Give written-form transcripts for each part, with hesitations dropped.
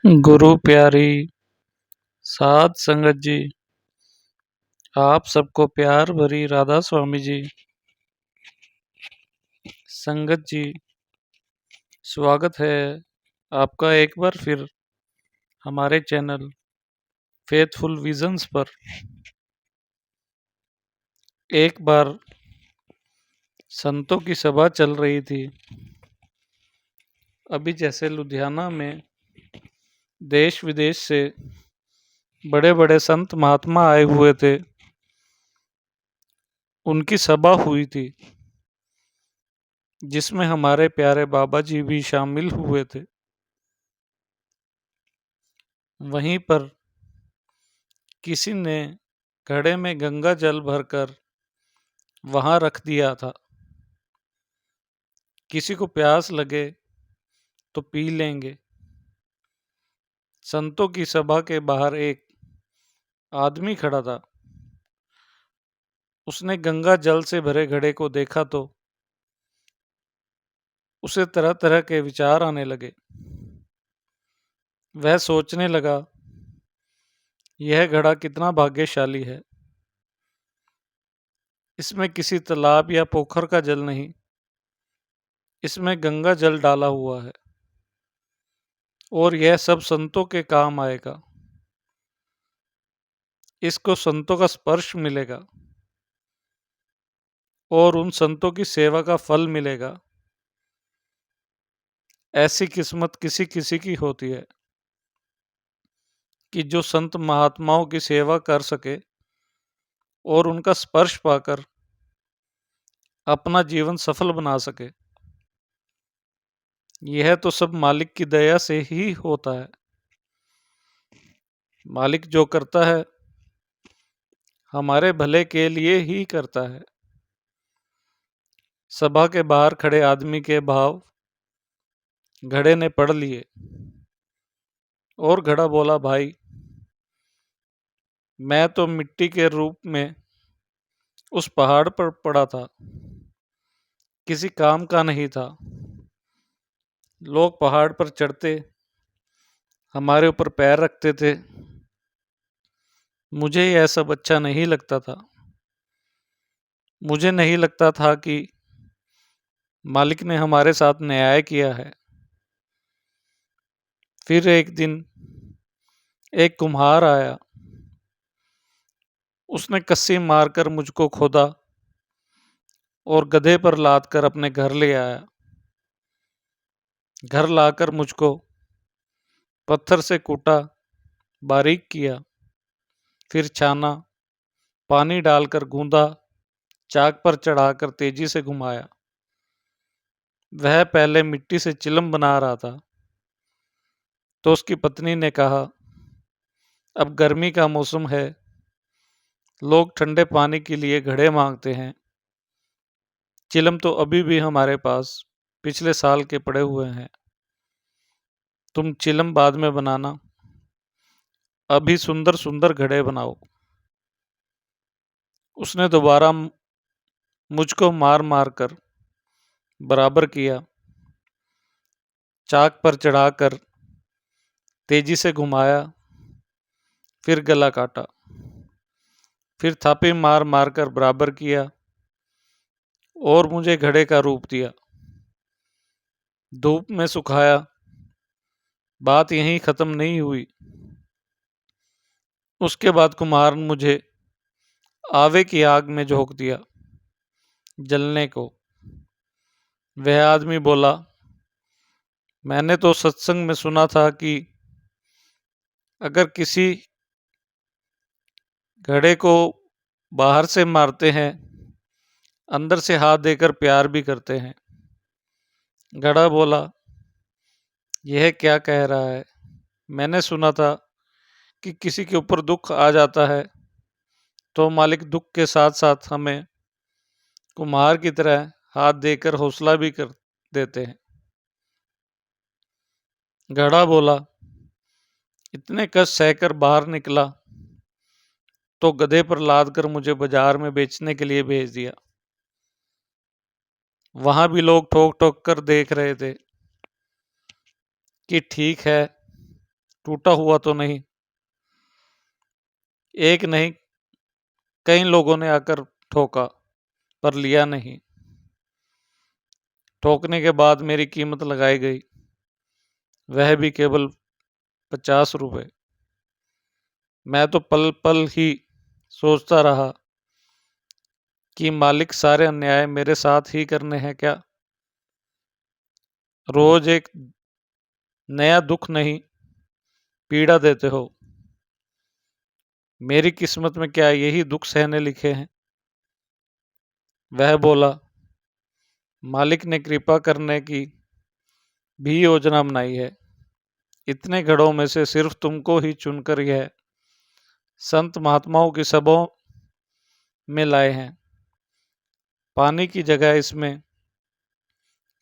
गुरु प्यारी साध संगत जी, आप सबको प्यार भरी राधा स्वामी जी। संगत जी, स्वागत है आपका एक बार फिर हमारे चैनल फेथफुल विजन्स पर। एक बार संतों की सभा चल रही थी। अभी जैसे लुधियाना में देश विदेश से बड़े बड़े संत महात्मा आए हुए थे, उनकी सभा हुई थी जिसमें हमारे प्यारे बाबा जी भी शामिल हुए थे। वहीं पर किसी ने घड़े में गंगा जल भरकर वहां रख दिया था। किसी को प्यास लगे तो पी लेंगे। संतों की सभा के बाहर एक आदमी खड़ा था। उसने गंगा जल से भरे घड़े को देखा तो उसे तरह तरह के विचार आने लगे। वह सोचने लगा, यह घड़ा कितना भाग्यशाली है। इसमें किसी तालाब या पोखर का जल नहीं, इसमें गंगा जल डाला हुआ है और यह सब संतों के काम आएगा। इसको संतों का स्पर्श मिलेगा और उन संतों की सेवा का फल मिलेगा। ऐसी किस्मत किसी किसी की होती है कि जो संत महात्माओं की सेवा कर सके और उनका स्पर्श पाकर अपना जीवन सफल बना सके। यह तो सब मालिक की दया से ही होता है। मालिक जो करता है हमारे भले के लिए ही करता है। सभा के बाहर खड़े आदमी के भाव घड़े ने पढ़ लिए और घड़ा बोला, भाई मैं तो मिट्टी के रूप में उस पहाड़ पर पड़ा था, किसी काम का नहीं था। लोग पहाड़ पर चढ़ते, हमारे ऊपर पैर रखते थे। मुझे यह सब अच्छा नहीं लगता था। मुझे नहीं लगता था कि मालिक ने हमारे साथ न्याय किया है। फिर एक दिन एक कुम्हार आया। उसने कस्सी मारकर मुझको खोदा और गधे पर लाद कर अपने घर ले आया। घर लाकर मुझको पत्थर से कूटा, बारीक किया, फिर छाना, पानी डालकर गूंदा, चाक पर चढ़ाकर तेजी से घुमाया। वह पहले मिट्टी से चिलम बना रहा था तो उसकी पत्नी ने कहा, अब गर्मी का मौसम है, लोग ठंडे पानी के लिए घड़े मांगते हैं। चिलम तो अभी भी हमारे पास पिछले साल के पड़े हुए हैं। तुम चिलम बाद में बनाना, अभी सुंदर सुंदर घड़े बनाओ। उसने दोबारा मुझको मार मार कर बराबर किया, चाक पर चढ़ाकर तेजी से घुमाया, फिर गला काटा, फिर थापी मार मार कर बराबर किया और मुझे घड़े का रूप दिया। धूप में सुखाया। बात यहीं खत्म नहीं हुई। उसके बाद कुम्हार ने मुझे आवे की आग में झोंक दिया, जलने को। वह आदमी बोला, मैंने तो सत्संग में सुना था कि अगर किसी घड़े को बाहर से मारते हैं, अंदर से हाथ देकर प्यार भी करते हैं। घड़ा बोला, यह क्या कह रहा है? मैंने सुना था कि किसी के ऊपर दुख आ जाता है तो मालिक दुख के साथ साथ हमें कुम्हार की तरह हाथ देकर हौसला भी कर देते हैं। घड़ा बोला, इतने कष्ट सहकर बाहर निकला तो गधे पर लाद कर मुझे बाजार में बेचने के लिए भेज दिया। वहां भी लोग ठोक ठोक कर देख रहे थे कि ठीक है, टूटा हुआ तो नहीं। एक नहीं, कई लोगों ने आकर ठोका, पर लिया नहीं। ठोकने के बाद मेरी कीमत लगाई गई, वह भी केवल 50 रुपए। मैं तो पल पल ही सोचता रहा कि मालिक सारे अन्याय मेरे साथ ही करने हैं क्या। रोज एक नया दुख नहीं, पीड़ा देते हो। मेरी किस्मत में क्या यही दुख सहने लिखे हैं? वह बोला, मालिक ने कृपा करने की भी योजना बनाई है। इतने घड़ों में से सिर्फ तुमको ही चुनकर यह संत महात्माओं की सभाओं में लाए हैं। पानी की जगह इसमें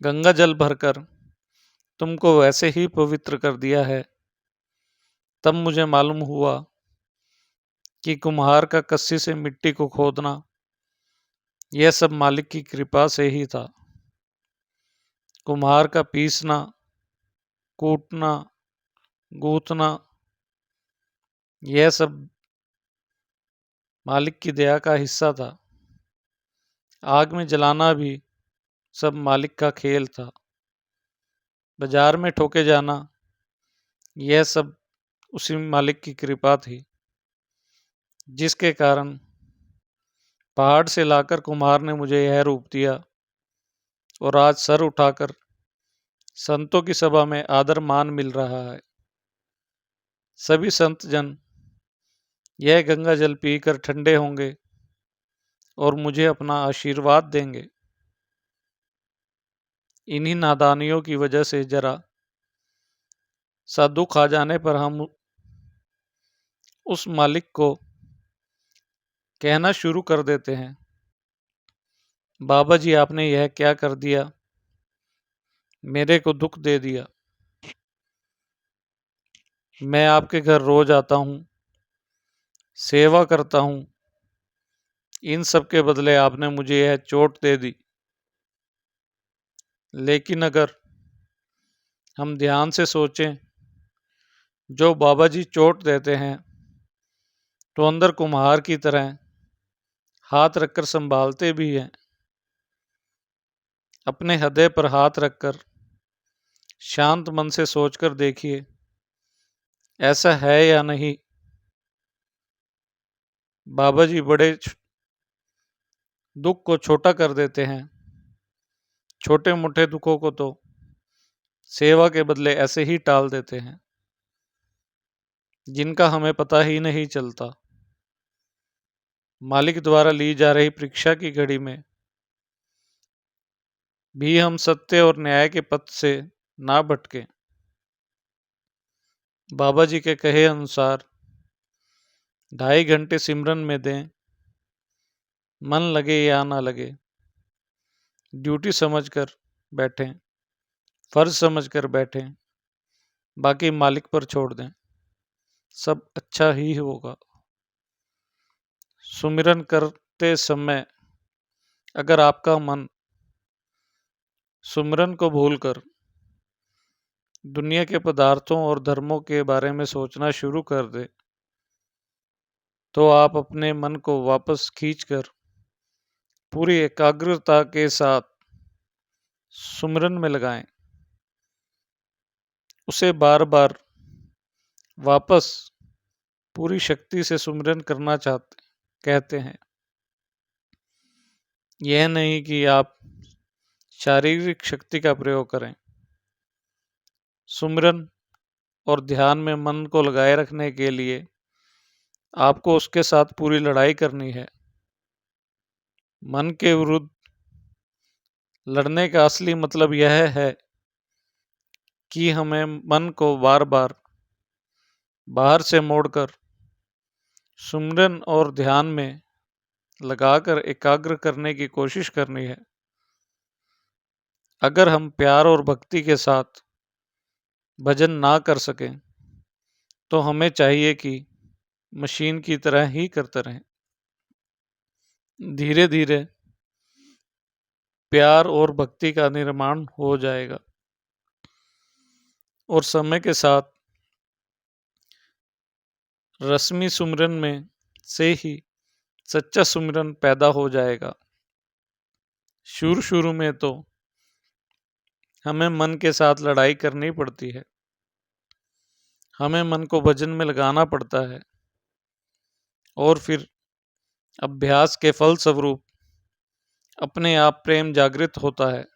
गंगा जल भरकर तुमको वैसे ही पवित्र कर दिया है। तब मुझे मालूम हुआ कि कुम्हार का कस्सी से मिट्टी को खोदना, यह सब मालिक की कृपा से ही था। कुम्हार का पीसना, कूटना, गूंथना, यह सब मालिक की दया का हिस्सा था। आग में जलाना भी सब मालिक का खेल था। बाजार में ठोके जाना, यह सब उसी मालिक की कृपा थी, जिसके कारण पहाड़ से लाकर कुम्हार ने मुझे यह रूप दिया और आज सर उठाकर संतों की सभा में आदर मान मिल रहा है। सभी संत जन यह गंगा जल पीकर ठंडे होंगे और मुझे अपना आशीर्वाद देंगे। इन्हीं नादानियों की वजह से जरा सा दुख आ जाने पर हम उस मालिक को कहना शुरू कर देते हैं, बाबा जी आपने यह क्या कर दिया, मेरे को दुख दे दिया। मैं आपके घर रोज आता हूँ, सेवा करता हूँ, इन सब के बदले आपने मुझे यह चोट दे दी। लेकिन अगर हम ध्यान से सोचें, जो बाबा जी चोट देते हैं तो अंदर कुम्हार की तरह हाथ रखकर संभालते भी हैं। अपने हृदय पर हाथ रखकर शांत मन से सोचकर देखिए, ऐसा है या नहीं। बाबा जी बड़े दुख को छोटा कर देते हैं। छोटे मोटे दुखों को तो सेवा के बदले ऐसे ही टाल देते हैं, जिनका हमें पता ही नहीं चलता। मालिक द्वारा ली जा रही परीक्षा की घड़ी में भी हम सत्य और न्याय के पथ से ना भटके। बाबा जी के कहे अनुसार 2.5 घंटे सिमरन में दें, मन लगे या ना लगे। ड्यूटी समझकर बैठें, फर्ज समझकर बैठें, बाकी मालिक पर छोड़ दें, सब अच्छा ही होगा। सुमिरन करते समय अगर आपका मन सुमिरन को भूलकर दुनिया के पदार्थों और धर्मों के बारे में सोचना शुरू कर दे, तो आप अपने मन को वापस खींचकर पूरी एकाग्रता के साथ सुमिरन में लगाएं। उसे बार बार वापस पूरी शक्ति से सुमिरन करना कहते हैं। यह नहीं कि आप शारीरिक शक्ति का प्रयोग करें। सुमिरन और ध्यान में मन को लगाए रखने के लिए आपको उसके साथ पूरी लड़ाई करनी है। मन के विरुद्ध लड़ने का असली मतलब यह है कि हमें मन को बार बार बाहर से मोड़कर सुमिरन और ध्यान में लगाकर एकाग्र करने की कोशिश करनी है। अगर हम प्यार और भक्ति के साथ भजन ना कर सकें, तो हमें चाहिए कि मशीन की तरह ही करते रहें। धीरे धीरे प्यार और भक्ति का निर्माण हो जाएगा और समय के साथ रस्मी सुमिरन में से ही सच्चा सुमिरन पैदा हो जाएगा। शुरू शुरू में तो हमें मन के साथ लड़ाई करनी पड़ती है, हमें मन को भजन में लगाना पड़ता है और फिर अभ्यास के फलस्वरूप अपने आप प्रेम जागृत होता है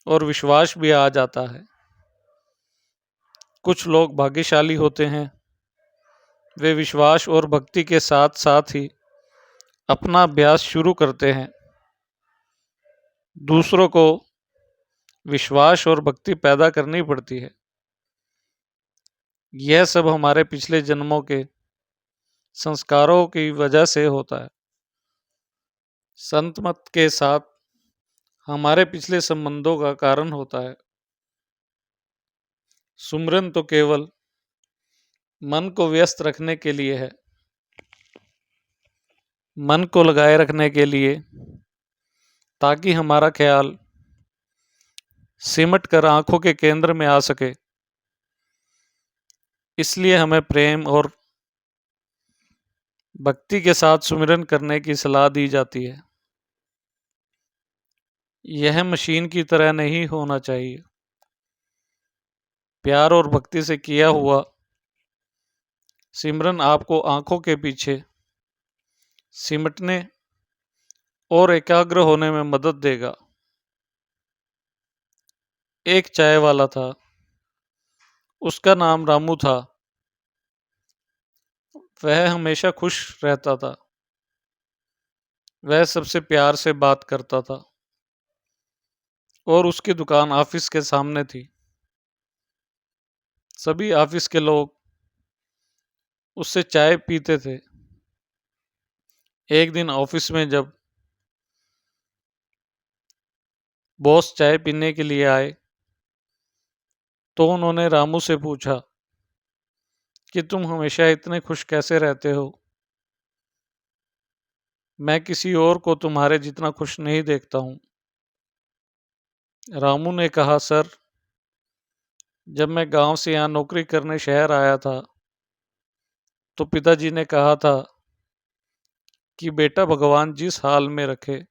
और विश्वास भी आ जाता है। कुछ लोग भाग्यशाली होते हैं, वे विश्वास और भक्ति के साथ साथ ही अपना अभ्यास शुरू करते हैं। दूसरों को विश्वास और भक्ति पैदा करनी पड़ती है। यह सब हमारे पिछले जन्मों के संस्कारों की वजह से होता है। संत मत के साथ हमारे पिछले संबंधों का कारण होता है। सुमरन तो केवल मन को व्यस्त रखने के लिए है, मन को लगाए रखने के लिए, ताकि हमारा ख्याल सिमट कर आंखों के केंद्र में आ सके। इसलिए हमें प्रेम और भक्ति के साथ सुमिरन करने की सलाह दी जाती है। यह मशीन की तरह नहीं होना चाहिए। प्यार और भक्ति से किया हुआ सिमरन आपको आंखों के पीछे सिमटने और एकाग्र होने में मदद देगा। एक चाय वाला था, उसका नाम रामू था। वह हमेशा खुश रहता था। वह सबसे प्यार से बात करता था और उसकी दुकान ऑफिस के सामने थी। सभी ऑफिस के लोग उससे चाय पीते थे। एक दिन ऑफिस में जब बॉस चाय पीने के लिए आए तो उन्होंने रामू से पूछा कि तुम हमेशा इतने खुश कैसे रहते हो? मैं किसी और को तुम्हारे जितना खुश नहीं देखता हूं। रामू ने कहा, सर, जब मैं गांव से यहाँ नौकरी करने शहर आया था तो पिताजी ने कहा था कि बेटा, भगवान जिस हाल में रखे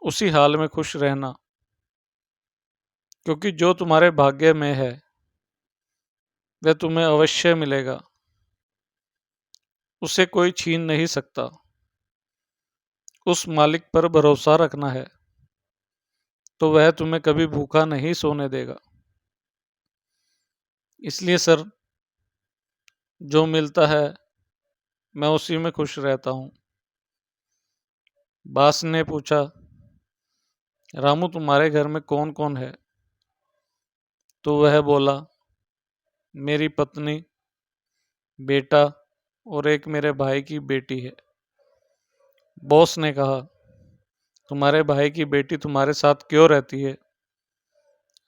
उसी हाल में खुश रहना, क्योंकि जो तुम्हारे भाग्य में है वह तुम्हें अवश्य मिलेगा, उसे कोई छीन नहीं सकता। उस मालिक पर भरोसा रखना है तो वह तुम्हें कभी भूखा नहीं सोने देगा। इसलिए सर, जो मिलता है मैं उसी में खुश रहता हूँ। बास ने पूछा, रामू, तुम्हारे घर में कौन कौन है? तो वह बोला, मेरी पत्नी, बेटा और एक मेरे भाई की बेटी है। बॉस ने कहा, तुम्हारे भाई की बेटी तुम्हारे साथ क्यों रहती है?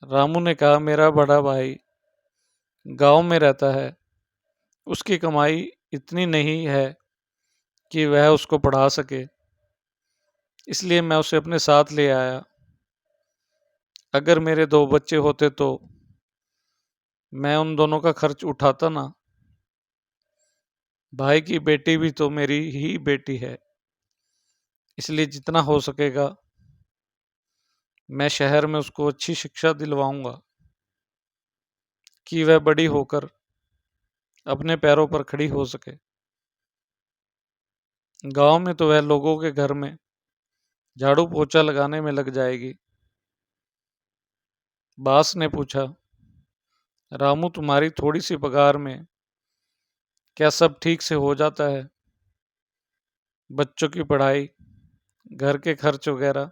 रामू ने कहा, मेरा बड़ा भाई गांव में रहता है, उसकी कमाई इतनी नहीं है कि वह उसको पढ़ा सके, इसलिए मैं उसे अपने साथ ले आया। अगर मेरे दो बच्चे होते तो मैं उन दोनों का खर्च उठाता ना। भाई की बेटी भी तो मेरी ही बेटी है, इसलिए जितना हो सकेगा मैं शहर में उसको अच्छी शिक्षा दिलवाऊंगा कि वह बड़ी होकर अपने पैरों पर खड़ी हो सके। गांव में तो वह लोगों के घर में झाड़ू पोछा लगाने में लग जाएगी। बास ने पूछा, रामू, तुम्हारी थोड़ी सी पगार में क्या सब ठीक से हो जाता है? बच्चों की पढ़ाई, घर के खर्च वगैरह?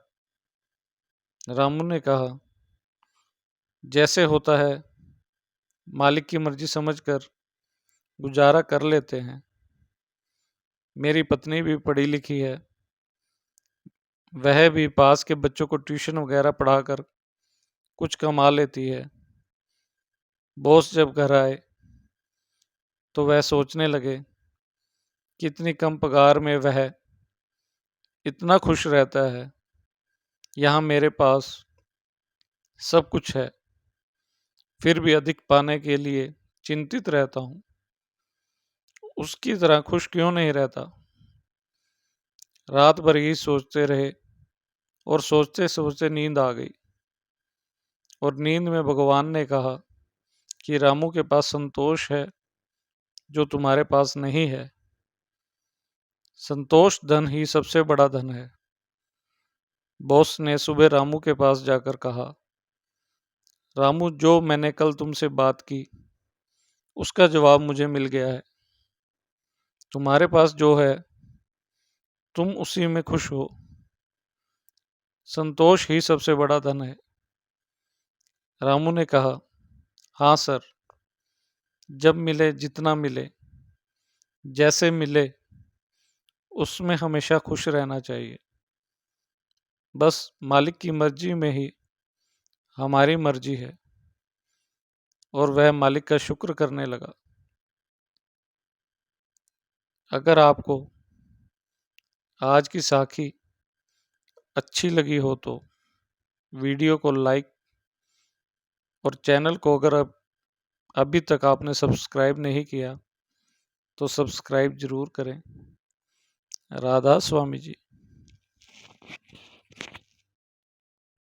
रामू ने कहा, जैसे होता है, मालिक की मर्जी समझकर गुजारा कर लेते हैं। मेरी पत्नी भी पढ़ी लिखी है, वह भी पास के बच्चों को ट्यूशन वगैरह पढ़ाकर कुछ कमा लेती है। बॉस जब घर आए तो वह सोचने लगे कि इतनी कम पगार में वह इतना खुश रहता है, यहाँ मेरे पास सब कुछ है, फिर भी अधिक पाने के लिए चिंतित रहता हूँ। उसकी तरह खुश क्यों नहीं रहता। रात भर यही सोचते रहे और सोचते सोचते नींद आ गई। और नींद में भगवान ने कहा कि रामू के पास संतोष है जो तुम्हारे पास नहीं है। संतोष धन ही सबसे बड़ा धन है। बॉस ने सुबह रामू के पास जाकर कहा, रामू, जो मैंने कल तुमसे बात की उसका जवाब मुझे मिल गया है। तुम्हारे पास जो है तुम उसी में खुश हो। संतोष ही सबसे बड़ा धन है। रामू ने कहा, हाँ सर, जब मिले, जितना मिले, जैसे मिले, उसमें हमेशा खुश रहना चाहिए। बस मालिक की मर्जी में ही हमारी मर्जी है। और वह मालिक का शुक्र करने लगा। अगर आपको आज की साखी अच्छी लगी हो तो वीडियो को लाइक और चैनल को अगर अभी तक आपने सब्सक्राइब नहीं किया तो सब्सक्राइब जरूर करें। राधा स्वामी जी।